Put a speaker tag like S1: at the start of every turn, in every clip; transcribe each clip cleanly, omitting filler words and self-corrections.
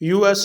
S1: US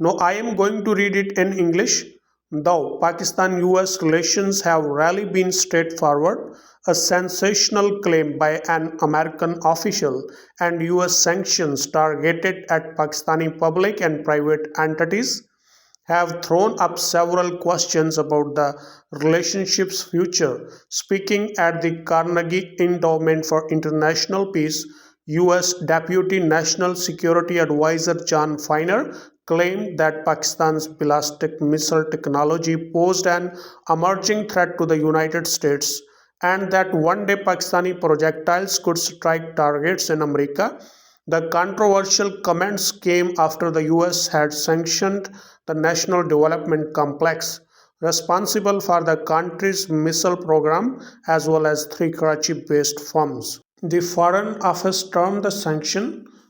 S1: Now I am going to read it in English. Though Pakistan-US relations have rarely been straightforward, a sensational claim by an American official and US sanctions targeted at Pakistani public and private entities have thrown up several questions about the relationship's future. Speaking at the Carnegie Endowment for International Peace, US Deputy National Security Advisor John Feiner claimed that Pakistan's ballistic missile technology posed an emerging threat to the United States and that one day Pakistani projectiles could strike targets in America. The controversial comments came after the US had sanctioned the National Development Complex, responsible for the country's missile program, as well as 3 Karachi-based firms. The Foreign Office termed the sanction,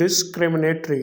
S1: discriminatory,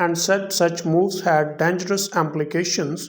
S1: and said such moves had dangerous implications,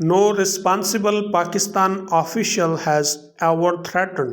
S1: No responsible Pakistan official has ever threatened.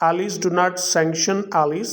S1: allies do not sanction allies,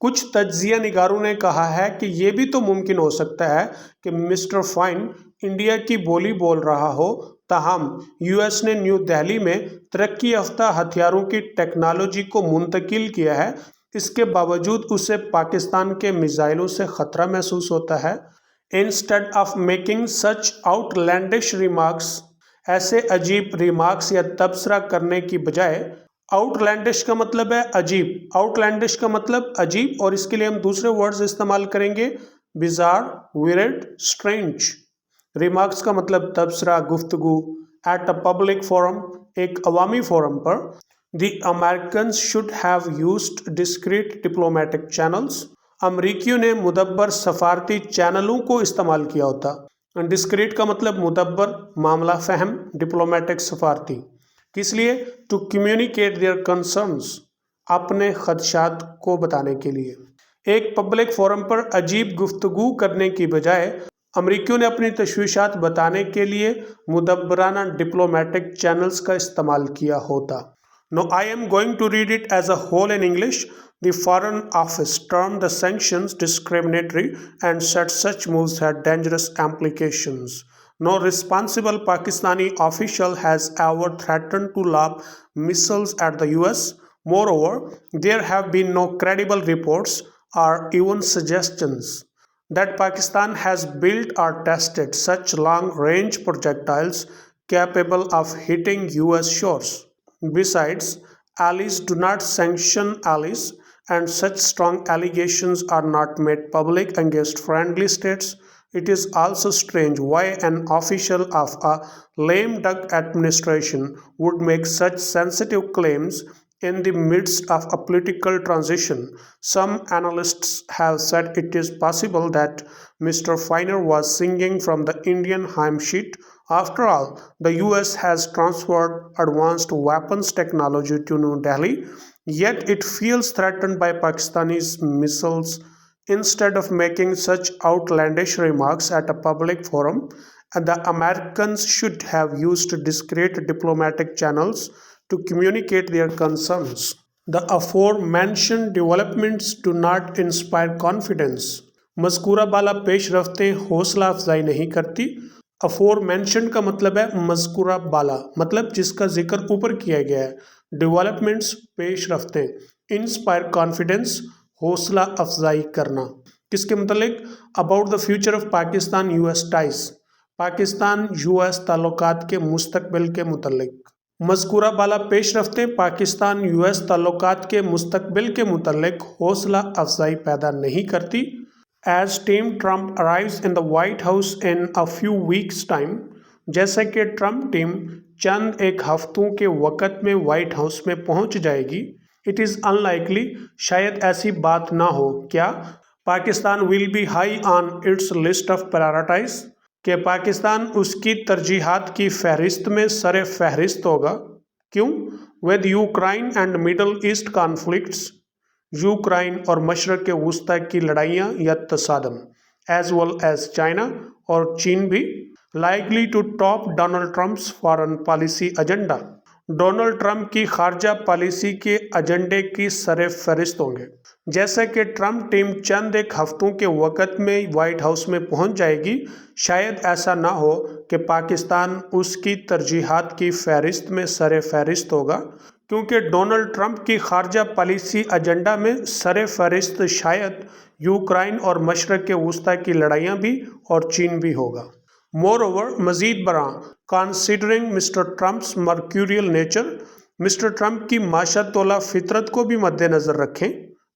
S1: کچھ تجزیہ نگاروں نے کہا ہے کہ یہ بھی تو ممکن ہو سکتا ہے کہ مسٹر فائن انڈیا کی بولی بول رہا ہو، تاہم یو ایس نے نیو دہلی میں ترقی یافتہ ہتھیاروں کی ٹیکنالوجی کو منتقل کیا ہے، اس کے باوجود اسے پاکستان کے میزائلوں سے خطرہ محسوس ہوتا ہے۔ Instead of making such outlandish remarks, ایسے عجیب ریمارکس یا تبصرہ کرنے کی بجائے، آؤٹ لینڈش کا مطلب ہے عجیب، آؤٹ لینڈش کا مطلب عجیب، اور اس کے لیے ہم دوسرے ورڈز استعمال کریں گے، bizarre, weird, strange۔ ریمارکس کا مطلب تبصرہ، گفتگو، ایٹ اے پبلک فورم، ایک عوامی forum per. The Americans should have used discreet diplomatic channels، امریکیوں نے مدبر سفارتی چینلوں کو استعمال کیا ہوتا۔ ڈسکریٹ کا مطلب مدبر، معاملہ فہم، ڈپلومیٹک سفارتی، کس لیے؟ ٹو کمیونیکیٹ دیئر کنسرنس، اپنے خدشات کو بتانے کے لیے۔ ایک پبلک فورم پر عجیب گفتگو کرنے کی بجائے امریکیوں نے اپنی تشویشات بتانے کے لیے مدبرانہ ڈپلومیٹک چینلز کا استعمال کیا ہوتا۔ Now I am going to read it as a whole in English. The Foreign Office termed the sanctions discriminatory and said such moves had dangerous implications. No responsible Pakistani official has ever threatened to lob missiles at the US. Moreover, there have been no credible reports or even suggestions that Pakistan has built or tested such long-range projectiles capable of hitting US shores. Besides, allies do not sanction allies, and such strong allegations are not made public against friendly states. It is also strange why an official of a lame duck administration would make such sensitive claims in the midst of a political transition. Some analysts have said it is possible that Mr. Feiner was singing from the Indian hymn sheet. After all, the US has transferred advanced weapons technology to New Delhi, yet it feels threatened by Pakistani's missiles. Instead of making such outlandish remarks at a public forum, the Americans should have used discreet diplomatic channels to communicate their concerns. The aforementioned developments do not inspire confidence. مذکورہ بالا پیش رفتیں حوصلہ افزائی نہیں کرتی۔ افور mentioned کا مطلب ہے مذکورہ بالا، مطلب جس کا ذکر اوپر کیا گیا ہے۔ ڈیولپمنٹس پیش رفتیں، انسپائر کانفیڈنس حوصلہ افزائی کرنا، کس کے متعلق؟ About the future of Pakistan U S ties, Pakistan U S تعلقات کے مستقبل کے متعلق۔ مذکورہ بالا پیش رفتیں پاکستان یو ایس تعلقات کے مستقبل کے متعلق حوصلہ افزائی پیدا نہیں کرتی۔ As Team Trump arrives in the White House in a few weeks' time، جیسا کہ ٹرمپ ٹیم چند ایک ہفتوں کے وقت میں وائٹ ہاؤس میں پہنچ جائے گی، it is unlikely، شاید ایسی بات نہ ہو، کیا؟ Pakistan will be high on its list of priorities، کہ پاکستان اس کی ترجیحات کی فہرست میں سر فہرست ہوگا۔ کیوں؟ with Ukraine and Middle East conflicts، Ukraine اور مشرق وسطی کی لڑائیاں یا تصادم، ایز ویل ایز چائنا، اور چین بھی، likely to top Donald Trump's foreign policy agenda, Donald Trump کی خارجہ پالیسی کے ایجنڈے کی سر فہرست ہوں گے۔ جیسا کہ ٹرمپ ٹیم چند ایک ہفتوں کے وقت میں وائٹ ہاؤس میں پہنچ جائے گی، شاید ایسا نہ ہو کہ پاکستان اس کی ترجیحات کی فہرست میں سر فہرست ہوگا، کیونکہ ڈونلڈ ٹرمپ کی خارجہ پالیسی ایجنڈا میں سر فہرست شاید یوکرائن اور مشرق وسطی کی لڑائیاں بھی اور چین بھی ہوگا۔ مور اوور، مزید برآں، considering mister Trump's mercurial nature, mister Trump کی ماشاءاللہ فطرت کو بھی مد نظر رکھیں۔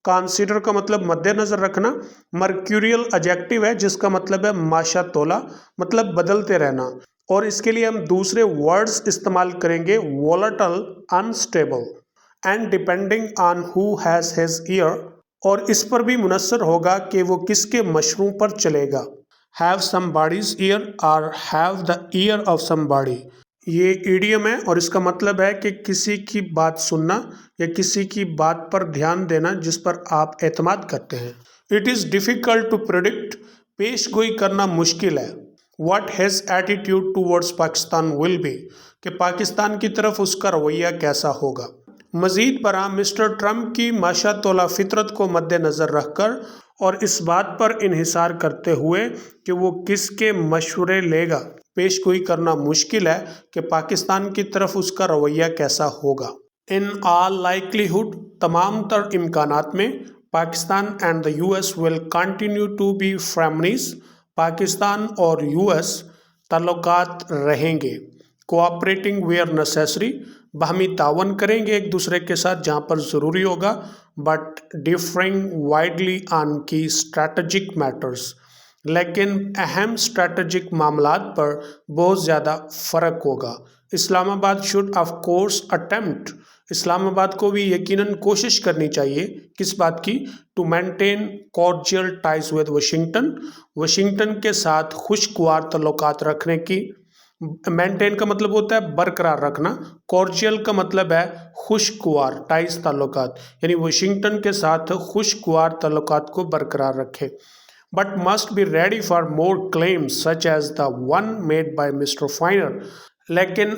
S1: کنسیڈر کا مطلب مد نظر رکھنا، مرکوریل ایڈجیکٹو ہے جس کا مطلب ہے ماشاءاللہ، مطلب بدلتے رہنا، اور اس کے لیے ہم دوسرے ورڈز استعمال کریں گے، volatile، unstable، and depending on who has his ear، اور اس پر بھی منحصر ہوگا کہ وہ کس کے مشروع پر چلے گا۔ have somebody's ear or have the ear of somebody، یہ ایڈیم ہے اور اس کا مطلب ہے کہ کسی کی بات سننا یا کسی کی بات پر دھیان دینا جس پر آپ اعتماد کرتے ہیں۔ it is difficult to predict، پیش گوئی کرنا مشکل ہے۔ what his attitude towards Pakistan will be، کہ پاکستان کی طرف اس کا رویہ کیسا ہوگا۔ مزید برآں مسٹر ٹرمپ کی ماشاءاللہ فطرت کو مد نظر رکھ کر اور اس بات پر انحصار کرتے ہوئے کہ وہ کس کے مشورے لے گا، پیش گوئی کرنا مشکل ہے کہ پاکستان کی طرف اس کا رویہ کیسا ہوگا۔ ان آل لائکلیہڈ، تمام تر امکانات میں، Pakistan and the US will continue to be frenemies، Pakistan اور US تعلقات رہیں گے۔ کوآپریٹنگ ویئر نیسیسری، باہمی تعاون کریں گے ایک دوسرے کے ساتھ جہاں پر ضروری ہوگا، بٹ ڈیفرنگ وائڈلی آن کی اسٹریٹجک میٹرز، لیکن اہم اسٹریٹجک معاملات پر بہت زیادہ فرق ہوگا۔ اسلام آباد شوڈ آف کورس اٹیمپٹ، اسلام آباد کو بھی یقیناً کوشش کرنی چاہیے کس بات کی، to maintain cordial ties with Washington, Washington کے ساتھ خوشگوار تعلقات رکھنے کی۔ مینٹین کا مطلب ہوتا ہے برقرار رکھنا، کورڈیل کا مطلب ہے خوشگوار، ٹائز تعلقات، یعنی واشنگٹن کے ساتھ خوشگوار تعلقات کو برقرار رکھے۔ But must be ready for more claims such as the one made by Mr. Feiner، لیکن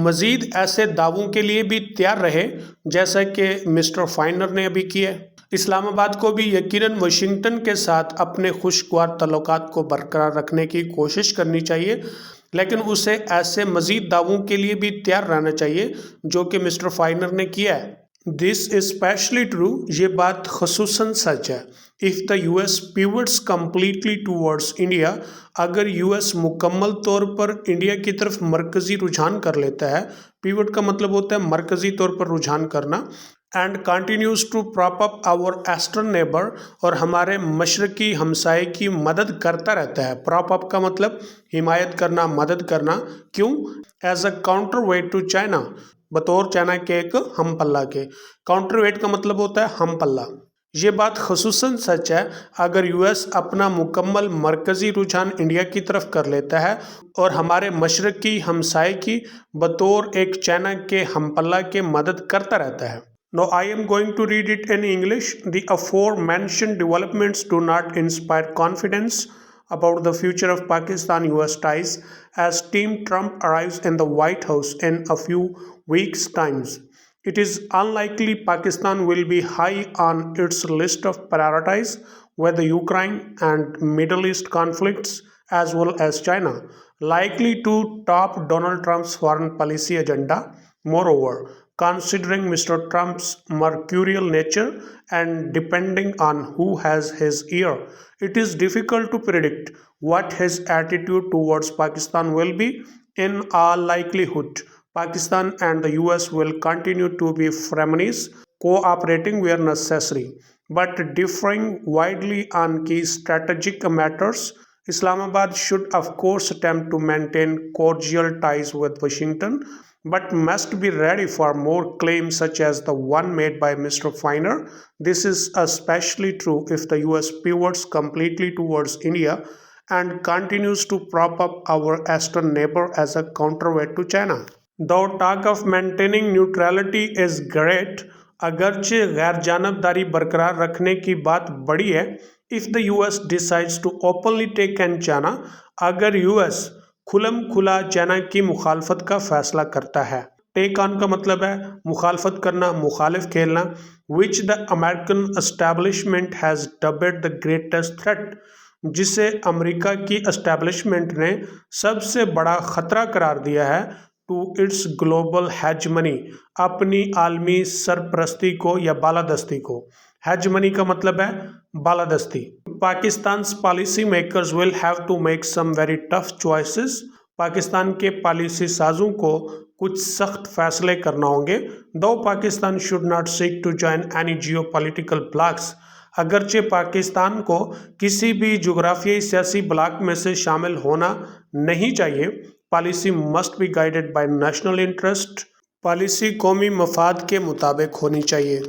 S1: مزید ایسے دعووں کے لیے بھی تیار رہے جیسا کہ مسٹر فائنر نے ابھی کیا ہے۔ اسلام آباد کو بھی یقیناً واشنگٹن کے ساتھ اپنے خوشگوار تعلقات کو برقرار رکھنے کی کوشش کرنی چاہیے، لیکن اسے ایسے مزید دعووں کے لیے بھی تیار رہنا چاہیے جو کہ مسٹر فائنر نے کیا ہے۔ دس از اسپیشلی ٹرو، یہ بات خصوصاً سچ ہے۔ If the US pivots completely towards India، اگر US مکمل طور پر انڈیا کی طرف مرکزی رجحان کر لیتا ہے، پیوٹ کا مطلب ہوتا ہے مرکزی طور پر رجحان کرنا، and continues to prop up our eastern neighbour, اور ہمارے مشرقی ہمسائے کی مدد کرتا رہتا ہے۔ پراپ اپ کا مطلب حمایت کرنا، مدد کرنا، کیوں؟ As a counterweight to China, بطور چائنا کے ایک ہم پلہ کے۔ کاؤنٹر ویٹ کا مطلب ہوتا ہے ہم پلہ۔ یہ بات خصوصاً سچ ہے اگر US اپنا مکمل مرکزی رجحان انڈیا کی طرف کر لیتا ہے اور ہمارے مشرقی ہمسائے کی بطور ایک چائنا کے ہم پلہ کے مدد کرتا رہتا ہے۔ Now I am going to read it in English. The aforementioned developments do not inspire confidence about the future of Pakistan-US ties as Team Trump arrives in the White House in a few weeks' time. It is unlikely Pakistan will be high on its list of priorities with the Ukraine and Middle East conflicts as well as China, likely to top Donald Trump's foreign policy agenda. Moreover, considering Mr. Trump's mercurial nature and depending on who has his ear, it is difficult to predict what his attitude towards Pakistan will be. In all likelihood, Pakistan and the US will continue to be frenemies, cooperating where necessary, but differing widely on key strategic matters. Islamabad should of course attempt to maintain cordial ties with Washington, but must be ready for more claims such as the one made by Mr. Feiner. This is especially true if the US pivots completely towards India and continues to prop up our eastern neighbor as a counterweight to China. Though talk of maintaining neutrality is great، اگرچہ غیر جانبداری برقرار رکھنے کی بات بڑی ہے، if the US decides to openly take on China، اگر US کھلم کھلا چائنا کی مخالفت کا فیصلہ کرتا ہے۔ ٹیک آن کا مطلب ہے مخالفت کرنا، مخالف کھیلنا، which the American establishment has dubbed the greatest threat، جسے امریکہ کی اسٹیبلشمنٹ نے سب سے بڑا خطرہ قرار دیا ہے، ٹو اٹس گلوبل ہیجمنی، اپنی عالمی سرپرستی کو یا بالادستی کو۔ ہیجمنی کا مطلب ہے بالادستی۔ پاکستان's policy makers will have to make some very tough choices، Pakistan کے پالیسی سازوں کو کچھ سخت فیصلے کرنا ہوں گے۔ though Pakistan should not seek to join any geopolitical blocs، اگرچہ پاکستان کو کسی بھی جغرافیائی سیاسی بلاک میں سے شامل ہونا نہیں چاہیے۔ Policy must be guided by national interest, policy قومی مفاد کے مطابق ہونی چاہیے۔